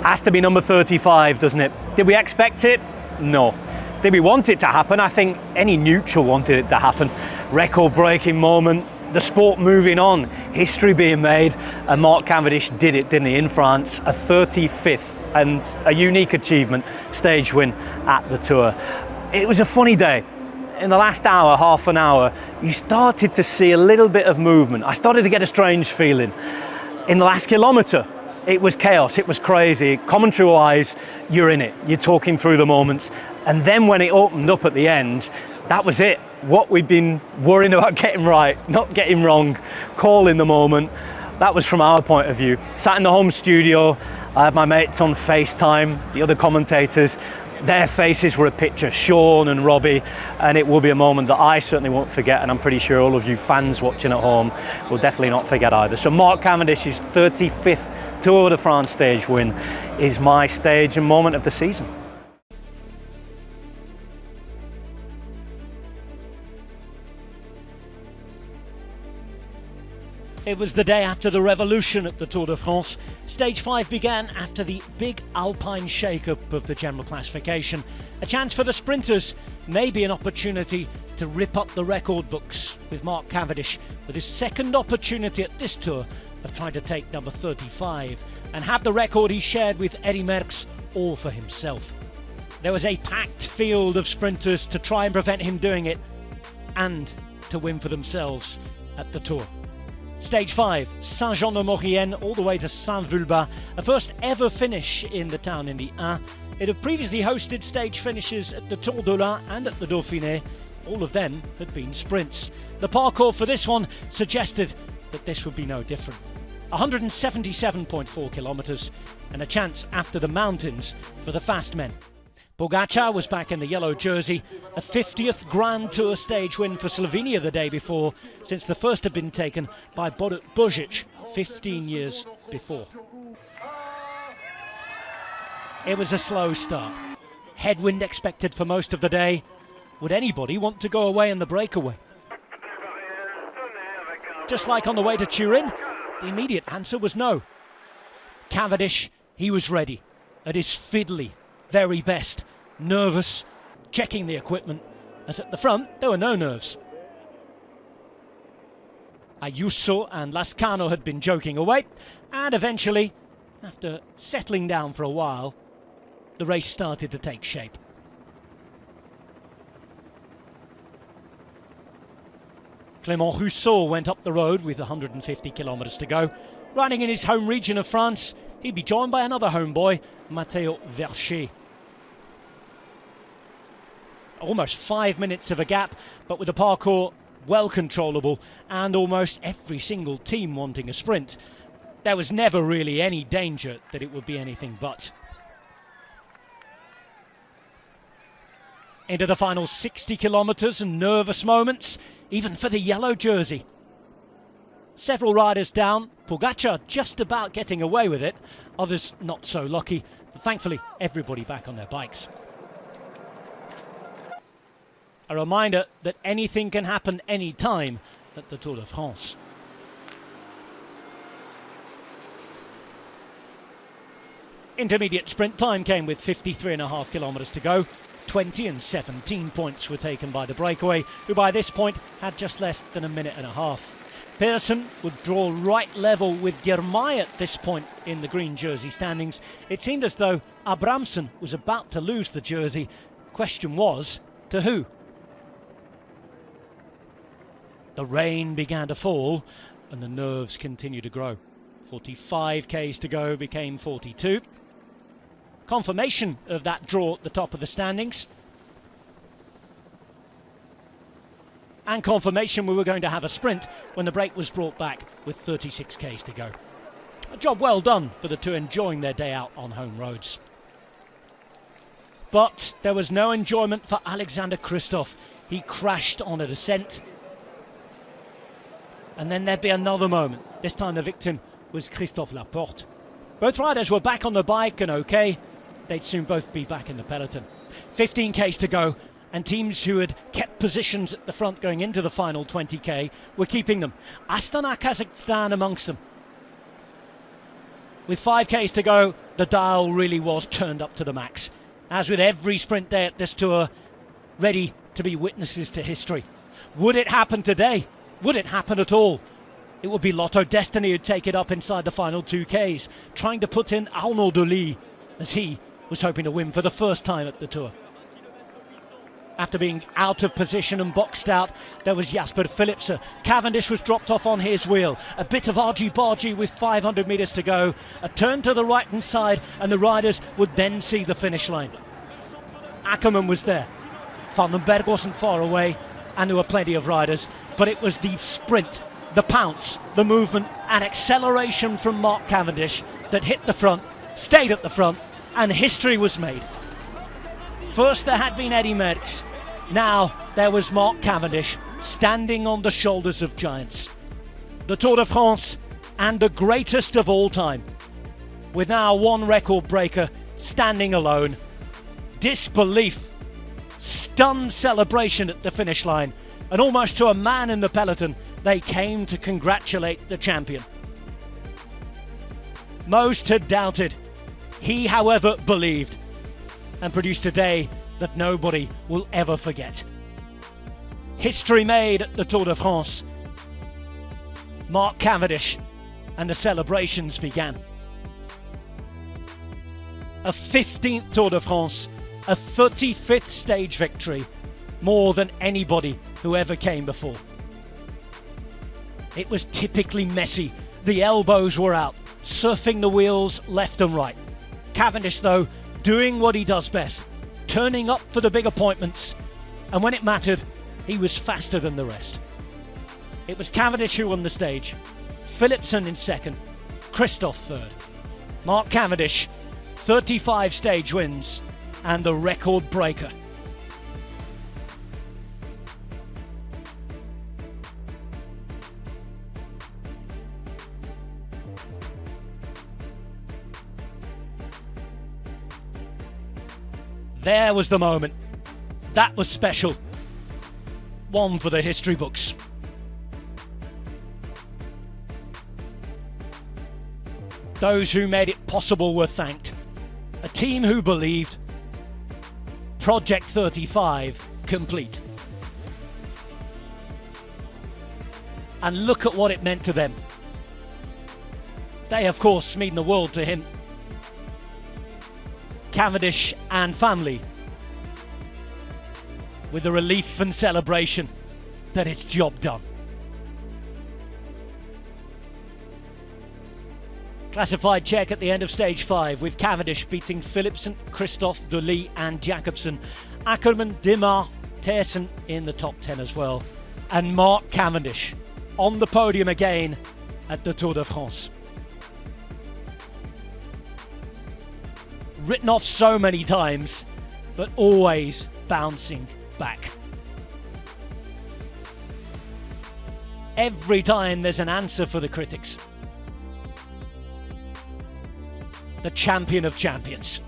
Has to be number 35, doesn't it? Did we expect it? No. Did we want it to happen? I think any neutral wanted it to happen. Record-breaking moment, the sport moving on, history being made, and Mark Cavendish did it, didn't he, in France, a 35th and a unique achievement, stage win at the Tour. It was a funny day. In the last hour, half an hour, you started to see a little bit of movement. I started to get a strange feeling. In the last kilometre, it was chaos, it was crazy. Commentary-wise, you're in it, you're talking through the moments. And then when it opened up at the end, that was it. What we'd been worrying about getting right, not getting wrong, calling the moment. That was from our point of view. Sat in the home studio, I had my mates on FaceTime, the other commentators. Their faces were a picture, Sean and Robbie, and it will be a moment that I certainly won't forget, and I'm pretty sure all of you fans watching at home will definitely not forget either. So Mark Cavendish's 35th Tour de France stage win is my stage and moment of the season. It was the day after the revolution at the Tour de France. Stage 5 began after the big Alpine shake-up of the general classification. A chance for the sprinters, maybe an opportunity to rip up the record books, with Mark Cavendish with his second opportunity at this Tour of trying to take number 35 and have the record he shared with Eddy Merckx all for himself. There was a packed field of sprinters to try and prevent him doing it and to win for themselves at the Tour. Stage 5, Saint-Jean-de-Maurienne all the way to Saint-Vulbas, a first ever finish in the town in the Ain. It had previously hosted stage finishes at the Tour de l'Ain and at the Dauphiné. All of them had been sprints. The parcours for this one suggested that this would be no different. 177.4 kilometres and a chance after the mountains for the fast men. Pogačar was back in the yellow jersey, a 50th Grand Tour stage win for Slovenia the day before, since the first had been taken by Borut Božič 15 years before. It was a slow start. Headwind expected for most of the day. Would anybody want to go away in the breakaway? Just like on the way to Turin, the immediate answer was no. Cavendish, he was ready, at his fiddly very best, nervous, checking the equipment, as at the front there were no nerves. Ayuso and Lascano had been joking away, and eventually, after settling down for a while, the race started to take shape. Clément Rousseau went up the road with 150 kilometres to go. Riding in his home region of France, he'd be joined by another homeboy, Matteo Verchet. Almost 5 minutes of a gap, but with the parcours well controllable and almost every single team wanting a sprint, there was never really any danger that it would be anything but. Into the final 60 kilometres and nervous moments, even for the yellow jersey. Several riders down, Pogačar just about getting away with it, others not so lucky, but thankfully everybody back on their bikes. A reminder that anything can happen any time at the Tour de France. Intermediate sprint time came with 53.5 kilometres to go. 20 and 17 points were taken by the breakaway, who by this point had just less than a minute and a half. Pearson would draw right level with Girmay at this point in the green jersey standings. It seemed as though Abramson was about to lose the jersey. Question was, to who? The rain began to fall and the nerves continued to grow. 45 Ks to go became 42. Confirmation of that draw at the top of the standings. And confirmation we were going to have a sprint when the break was brought back with 36 Ks to go. A job well done for the two enjoying their day out on home roads. But there was no enjoyment for Alexander Kristoff. He crashed on a descent. And then there'd be another moment. This time the victim was Christophe Laporte. Both riders were back on the bike and okay. They'd soon both be back in the peloton. 15 Ks to go, and teams who had kept positions at the front going into the final 20k were keeping them. Astana Kazakhstan amongst them. With 5Ks to go, the dial really was turned up to the max. As with every sprint day at this tour, ready to be witnesses to history. Would it happen today? Would it happen at all? It would be Lotto Destiny who'd take it up inside the final 2Ks, trying to put in Arnaud Delis, as he was hoping to win for the first time at the tour. After being out of position and boxed out, there was Jasper Philipsen. Cavendish was dropped off on his wheel. A bit of argy-bargy with 500 metres to go. A turn to the right-hand side, and the riders would then see the finish line. Ackermann was there. Van den Berg wasn't far away, and there were plenty of riders. But it was the sprint, the pounce, the movement, and acceleration from Mark Cavendish that hit the front, stayed at the front, and history was made. First there had been Eddy Merckx. Now there was Mark Cavendish standing on the shoulders of giants. The Tour de France and the greatest of all time. With now one record breaker standing alone. Disbelief, stunned celebration at the finish line, and almost to a man in the peloton, they came to congratulate the champion. Most had doubted. He, however, believed, and produced a day that nobody will ever forget. History made at the Tour de France. Mark Cavendish, and the celebrations began. A 15th Tour de France, a 35th stage victory, more than anybody who ever came before. It was typically messy. The elbows were out, surfing the wheels left and right. Cavendish, though, doing what he does best, turning up for the big appointments, and when it mattered, he was faster than the rest. It was Cavendish who won the stage, Philipsen in second, Christoph third. Mark Cavendish, 35 stage wins, and the record breaker. There was the moment. That was special. One for the history books. Those who made it possible were thanked. A team who believed. Project 35 complete. And look at what it meant to them. They, of course, mean the world to him. Cavendish and family, with the relief and celebration that it's job done. Classified check at the end of stage 5, with Cavendish beating Philipsen, Christoph, Delis and Jacobsen. Ackermann, Dimar, Thijssen in the top 10 as well. And Mark Cavendish on the podium again at the Tour de France. Written off so many times, but always bouncing back. Every time there's an answer for the critics. The champion of champions.